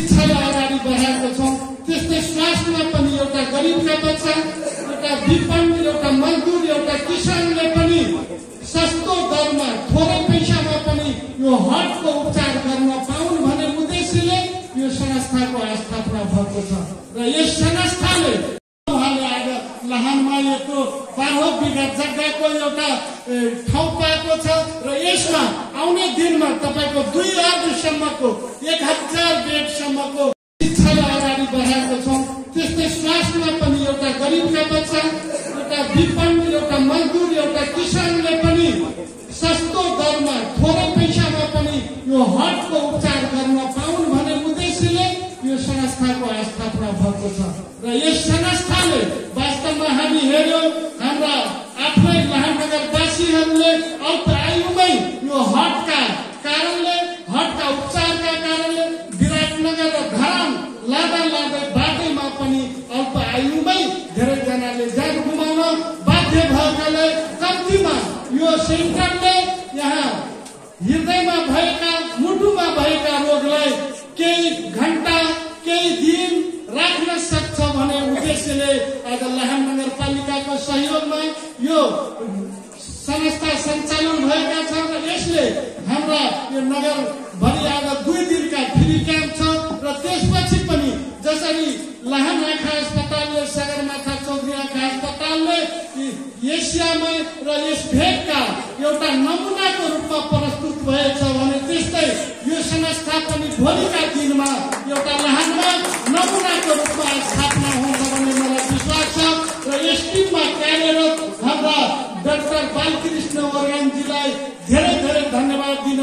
शिक्षालाई अगाडि बढाएको छौँ। त्यस्तै स्वास्थ्यमा पनि एउटा गरिबका बच्चा, एउटा विपन्न, एउटा मजदुर, एउटा किसानले पनि सस्तो दरमा थोरै पैसामा पनि यो हार्टको उपचार गर्न पाउन् भन्ने उद्देश्यले यो संस्थाको स्थापना भएको छ। र यस संस्थाले उहाँले आज लाहानमा यो 12 बिघा जग्गाको एउटा ठाउँ पाएको छ र यसमा आउने दिनमा तपाईको 2 अर्बसम्मको 1000 बेडसम्मको शिक्षालाई अगाडि बढाएको छौँ। त्यस्तै स्वास्थ्यमा पनि एउटा गरिबका बच्चा, एउटा विपन्न, एउटा मजदुर, एउटा किसानले पनि सस्तो दरमा थोरै पैसामा पनि यो हार्टको उपचार गर्न पाउन् भन्ने उद्देश्यले यो संस्थाको स्थापना भएको छ। र यस संस्थाले वास्तवमा हामी हेर्यौं हाम्रा आफ्नै महानगरवासीहरूले अल्प आयुमै यो हार्टका कारणले, हार्टका उपचारका कारणले विराटनगर र धरान लाँदै बाटैमा पनि अल्प आयुमै धेरैजनाले ज्यान गुमाउन बाध्य भएकाले कम्तीमा यो सेन्टरले यहाँ हृदयमा भएका, मुटुमा भएका रोगलाई केही घण्टा, केही दिन राख्न सक्छ भन्ने उद्देश्यले आज लाहान नगरपालिकाको सहयोगमा यो संस्था सञ्चालन भएका छ। र यसले हाम्रा यो नगर भरि आज 2 दिनका फ्री क्याम्प छ। र त्यसपछि पनि जसरी लाहान आँखा अस्पतालले, सगरमाथा चौधरी आँखा अस्पतालले एसियामा र यस भेगका एउटा नमुनाको रूपमा प्रस्तुत भएछ भने त्यस्तै यो संस्था पनि भोलिका दिनमा एउटा लाहानमा नमुनाको रूपमा स्थापना हुन्छ भन्ने मलाई विश्वास छ। र यस टिममा कार्यरत हाम्रा डाक्टर बालकृष्ण ओर्गानजीलाई धेरै धेरै धन्यवाद दिन